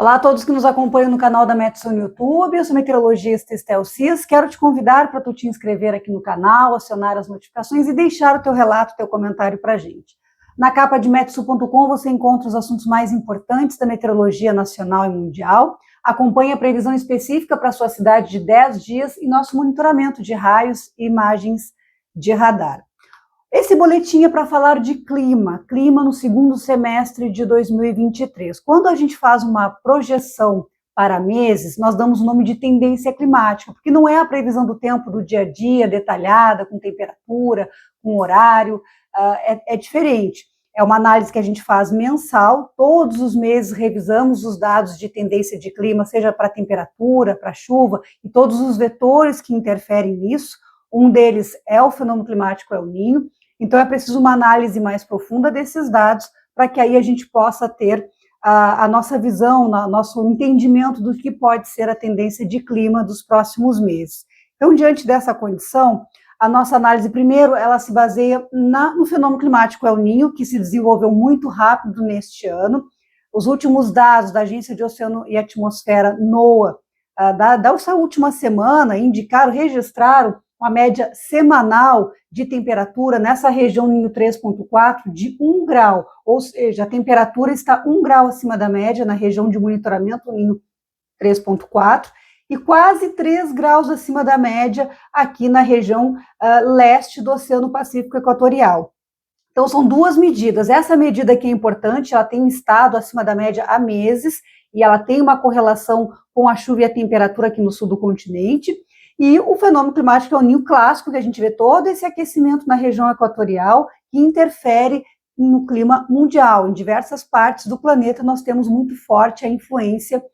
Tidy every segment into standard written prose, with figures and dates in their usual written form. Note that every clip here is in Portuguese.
Olá a todos que nos acompanham no canal da Metsu no YouTube, eu sou meteorologista Estel Cis, quero te convidar para tu te inscrever aqui no canal, acionar as notificações e deixar o teu relato, o teu comentário para a gente. Na capa de metsu.com você encontra os assuntos mais importantes da meteorologia nacional e mundial, acompanhe a previsão específica para a sua cidade de 10 dias e nosso monitoramento de raios e imagens de radar. Esse boletim é para falar de clima no segundo semestre de 2023. Quando a gente faz uma projeção para meses, nós damos o nome de tendência climática, porque não é a previsão do tempo do dia a dia, detalhada, com temperatura, com horário, é diferente. É uma análise que a gente faz mensal, todos os meses revisamos os dados de tendência de clima, seja para temperatura, para chuva, e todos os vetores que interferem nisso. Um deles é o fenômeno climático El Niño. Então, é preciso uma análise mais profunda desses dados para que aí a gente possa ter a nossa visão, nosso entendimento do que pode ser a tendência de clima dos próximos meses. Então, diante dessa condição, a nossa análise, primeiro, ela se baseia no fenômeno climático El Niño, que se desenvolveu muito rápido neste ano. Os últimos dados da Agência de Oceano e Atmosfera, NOAA, dessa última semana, registraram uma média semanal de temperatura nessa região Ninho 3.4 de 1 grau, ou seja, a temperatura está 1 grau acima da média na região de monitoramento Ninho 3.4 e quase 3 graus acima da média aqui na região leste do Oceano Pacífico Equatorial. Então, são duas medidas. Essa medida que é importante, ela tem estado acima da média há meses e ela tem uma correlação com a chuva e a temperatura aqui no sul do continente. E o fenômeno climático El Niño clássico, que a gente vê todo esse aquecimento na região equatorial, que interfere no clima mundial. Em diversas partes do planeta, nós temos muito forte a influência,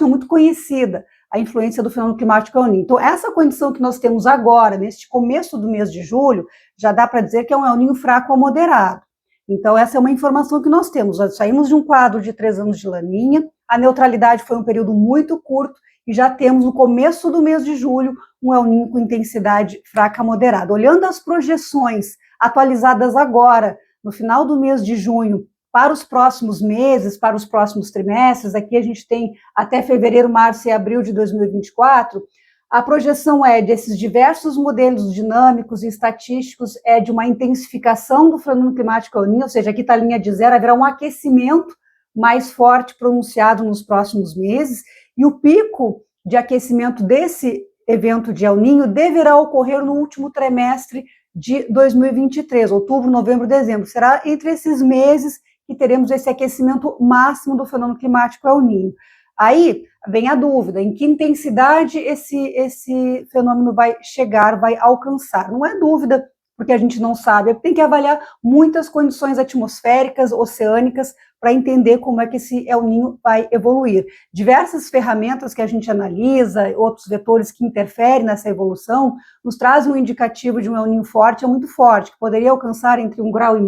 muito conhecida, a influência do fenômeno climático El Niño. Então, essa condição que nós temos agora, neste começo do mês de julho, já dá para dizer que é um El Niño fraco ou moderado. Então, essa é uma informação que nós temos. Nós saímos de um quadro de 3 anos de Laninha, a neutralidade foi um período muito curto, e já temos no começo do mês de julho um El Niño com intensidade fraca a moderada. Olhando as projeções atualizadas agora, no final do mês de junho, para os próximos meses, para os próximos trimestres, aqui a gente tem até fevereiro, março e abril de 2024, a projeção desses diversos modelos dinâmicos e estatísticos, de uma intensificação do fenômeno climático El Niño, ou seja, aqui está a linha de zero, haverá um aquecimento mais forte pronunciado nos próximos meses, e o pico de aquecimento desse evento de El Niño deverá ocorrer no último trimestre de 2023, outubro, novembro, dezembro. Será entre esses meses que teremos esse aquecimento máximo do fenômeno climático El Niño. Aí vem a dúvida, em que intensidade esse fenômeno vai chegar, vai alcançar? Não é dúvida, porque a gente não sabe, tem que avaliar muitas condições atmosféricas, oceânicas, para entender como é que esse El Niño vai evoluir. Diversas ferramentas que a gente analisa, outros vetores que interferem nessa evolução, nos trazem um indicativo de um El Niño forte, muito forte, que poderia alcançar entre 1,5 graus,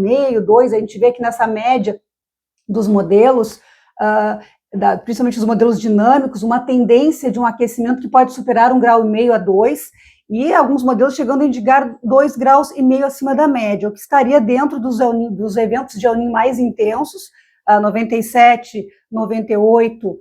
2, a gente vê que nessa média dos modelos, principalmente os modelos dinâmicos, uma tendência de um aquecimento que pode superar 1,5 graus a 2, e alguns modelos chegando a indicar 2,5 graus acima da média, o que estaria dentro dos eventos de El Niño mais intensos. 97, 98,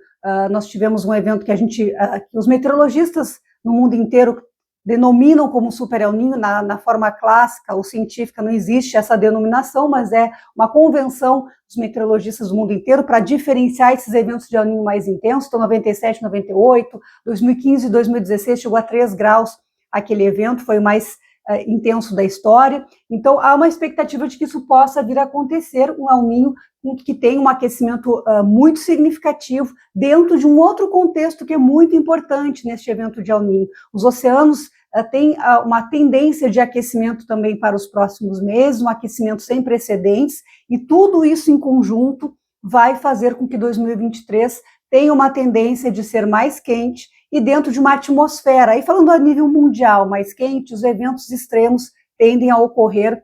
nós tivemos um evento que que os meteorologistas no mundo inteiro denominam como Super El Niño, na forma clássica ou científica não existe essa denominação, mas é uma convenção dos meteorologistas do mundo inteiro para diferenciar esses eventos de El Niño mais intensos. Então, 97, 98, 2015 e 2016 chegou a 3 graus aquele evento, foi o mais intenso da história. Então, há uma expectativa de que isso possa vir a acontecer, um El Niño que tem um aquecimento muito significativo dentro de um outro contexto que é muito importante neste evento de El Niño. Os oceanos têm uma tendência de aquecimento também para os próximos meses, um aquecimento sem precedentes, e tudo isso em conjunto vai fazer com que 2023 tenha uma tendência de ser mais quente e dentro de uma atmosfera. Aí, falando a nível mundial mais quente, os eventos extremos tendem a ocorrer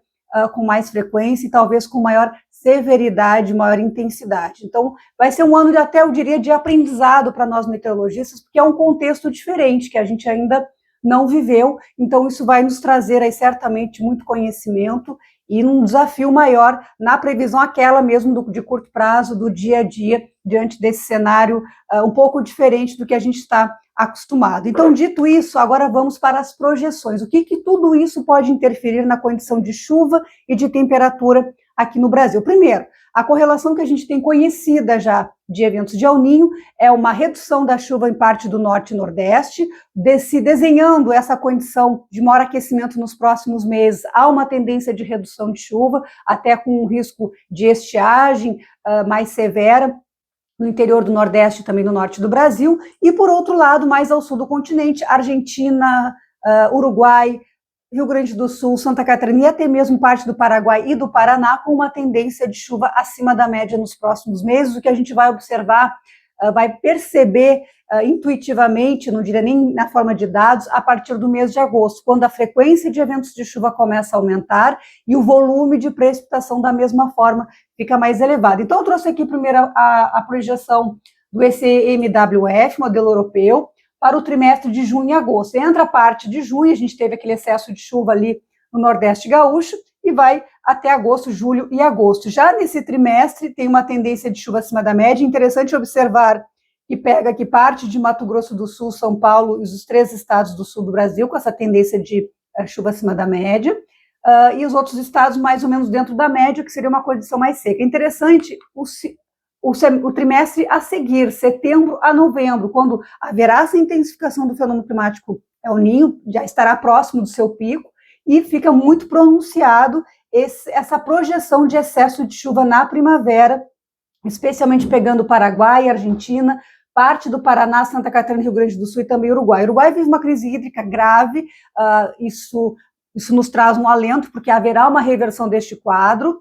com mais frequência e talvez com maior severidade, maior intensidade. Então, vai ser um ano até, eu diria, de aprendizado para nós meteorologistas, porque é um contexto diferente que a gente ainda não viveu. Então, isso vai nos trazer aí certamente muito conhecimento e num desafio maior na previsão aquela mesmo de curto prazo, do dia a dia, diante desse cenário um pouco diferente do que a gente está acostumado. Então, dito isso, agora vamos para as projeções. O que tudo isso pode interferir na condição de chuva e de temperatura aqui no Brasil? Primeiro, a correlação que a gente tem conhecida já de eventos de El Niño é uma redução da chuva em parte do norte e nordeste, se desenhando essa condição de maior aquecimento nos próximos meses. Há uma tendência de redução de chuva, até com um risco de estiagem mais severa no interior do Nordeste e também no norte do Brasil, e por outro lado, mais ao sul do continente, Argentina, Uruguai, Rio Grande do Sul, Santa Catarina e até mesmo parte do Paraguai e do Paraná, com uma tendência de chuva acima da média nos próximos meses. O que a gente vai observar, vai perceber intuitivamente, não diria nem na forma de dados, a partir do mês de agosto, quando a frequência de eventos de chuva começa a aumentar e o volume de precipitação da mesma forma fica mais elevado. Então, eu trouxe aqui primeiro a projeção do ECMWF, modelo europeu, para o trimestre de junho e agosto. Entra a parte de junho, a gente teve aquele excesso de chuva ali no Nordeste Gaúcho, e vai até agosto, julho e agosto. Já nesse trimestre, tem uma tendência de chuva acima da média. Interessante observar que pega aqui parte de Mato Grosso do Sul, São Paulo e os 3 estados do sul do Brasil, com essa tendência de chuva acima da média, e os outros estados mais ou menos dentro da média, que seria uma condição mais seca. Interessante o trimestre a seguir, setembro a novembro, quando haverá essa intensificação do fenômeno climático El Niño, já estará próximo do seu pico, e fica muito pronunciado essa projeção de excesso de chuva na primavera, especialmente pegando o Paraguai, Argentina, parte do Paraná, Santa Catarina, Rio Grande do Sul e também Uruguai. O Uruguai vive uma crise hídrica grave, isso nos traz um alento, porque haverá uma reversão deste quadro,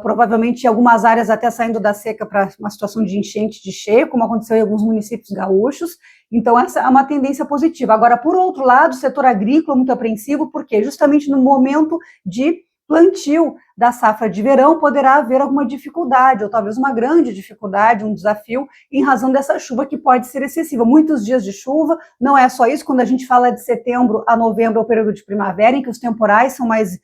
provavelmente em algumas áreas até saindo da seca para uma situação de enchente, de cheia, como aconteceu em alguns municípios gaúchos. Então, essa é uma tendência positiva. Agora, por outro lado, o setor agrícola é muito apreensivo, porque justamente no momento de plantio da safra de verão poderá haver alguma dificuldade, ou talvez uma grande dificuldade, um desafio, em razão dessa chuva que pode ser excessiva. Muitos dias de chuva, não é só isso, quando a gente fala de setembro a novembro, é o período de primavera, em que os temporais são mais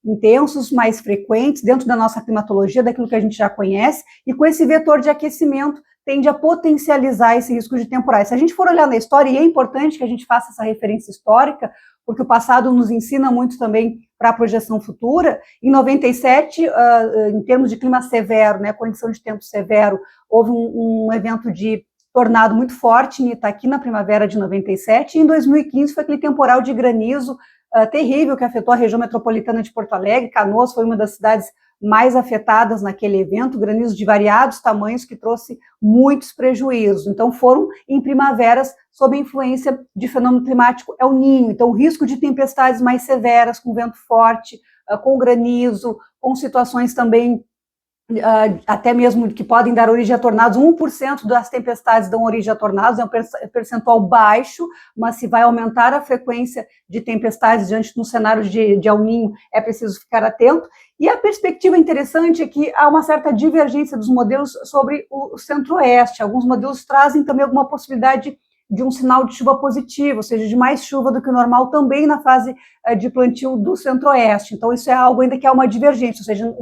intensos, mais frequentes, dentro da nossa climatologia, daquilo que a gente já conhece, e com esse vetor de aquecimento, tende a potencializar esse risco de temporais. Se a gente for olhar na história, e é importante que a gente faça essa referência histórica, porque o passado nos ensina muito também para a projeção futura. Em 97, em termos de clima severo, né, condição de tempo severo, houve um evento de tornado muito forte em Itaqui na primavera de 97, e em 2015 foi aquele temporal de granizo terrível que afetou a região metropolitana de Porto Alegre. Canoas foi uma das cidades mais afetadas naquele evento, granizo de variados tamanhos que trouxe muitos prejuízos. Então, foram em primaveras sob a influência de fenômeno climático El Niño. Então, o risco de tempestades mais severas, com vento forte, com granizo, com situações também até mesmo que podem dar origem a tornados. 1% das tempestades dão origem a tornados, é um percentual baixo, mas se vai aumentar a frequência de tempestades diante de um cenário de El Niño, é preciso ficar atento. E a perspectiva interessante é que há uma certa divergência dos modelos sobre o centro-oeste. Alguns modelos trazem também alguma possibilidade de um sinal de chuva positivo, ou seja, de mais chuva do que o normal também na fase de plantio do centro-oeste. Então, isso é algo ainda que há uma divergência, ou seja,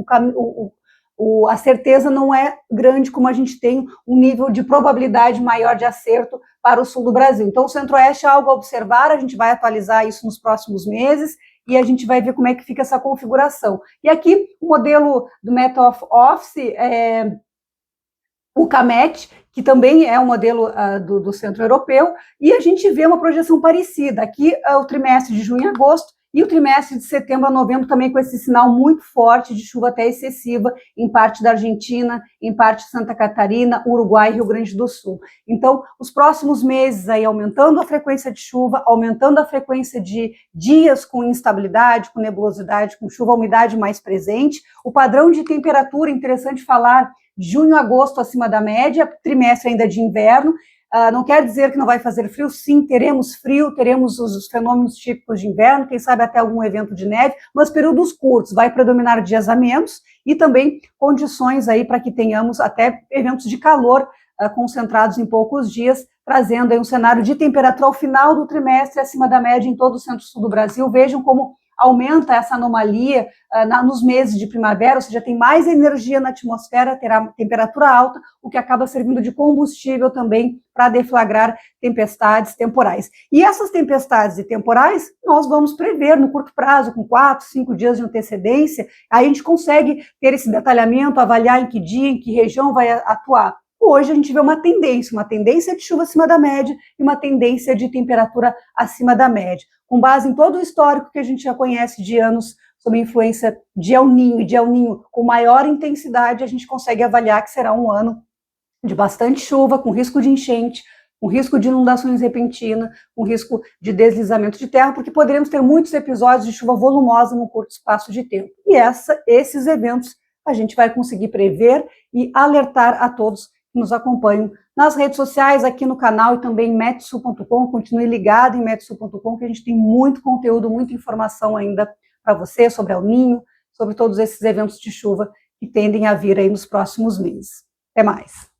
a certeza não é grande como a gente tem um nível de probabilidade maior de acerto para o sul do Brasil. Então, o centro-oeste é algo a observar, a gente vai atualizar isso nos próximos meses e a gente vai ver como é que fica essa configuração. E aqui, o modelo do Met Office, o CAMET, que também é um modelo do centro europeu, e a gente vê uma projeção parecida. Aqui, o trimestre de junho e agosto, e o trimestre de setembro a novembro também com esse sinal muito forte de chuva até excessiva em parte da Argentina, em parte de Santa Catarina, Uruguai e Rio Grande do Sul. Então, os próximos meses aí aumentando a frequência de chuva, aumentando a frequência de dias com instabilidade, com nebulosidade, com chuva, umidade mais presente. O padrão de temperatura, interessante falar, junho, agosto acima da média, trimestre ainda de inverno. Não quer dizer que não vai fazer frio, sim, teremos frio, teremos os fenômenos típicos de inverno, quem sabe até algum evento de neve, mas períodos curtos, vai predominar dias a menos e também condições aí para que tenhamos até eventos de calor concentrados em poucos dias, trazendo aí um cenário de temperatura ao final do trimestre acima da média em todo o centro-sul do Brasil. Vejam como aumenta essa anomalia nos meses de primavera, ou seja, tem mais energia na atmosfera, terá temperatura alta, o que acaba servindo de combustível também para deflagrar tempestades temporais. E essas tempestades e temporais nós vamos prever no curto prazo, com 4, 5 dias de antecedência, aí a gente consegue ter esse detalhamento, avaliar em que dia, em que região vai atuar. Hoje a gente vê uma tendência de chuva acima da média e uma tendência de temperatura acima da média. Com base em todo o histórico que a gente já conhece de anos sob influência de El Niño e de El Niño com maior intensidade, a gente consegue avaliar que será um ano de bastante chuva, com risco de enchente, com risco de inundações repentinas, com risco de deslizamento de terra, porque poderemos ter muitos episódios de chuva volumosa num curto espaço de tempo. E esses eventos a gente vai conseguir prever e alertar a todos que nos acompanham nas redes sociais, aqui no canal e também em metsul.com. Continue ligado em metsul.com, que a gente tem muito conteúdo, muita informação ainda para você sobre El Niño, sobre todos esses eventos de chuva que tendem a vir aí nos próximos meses. Até mais!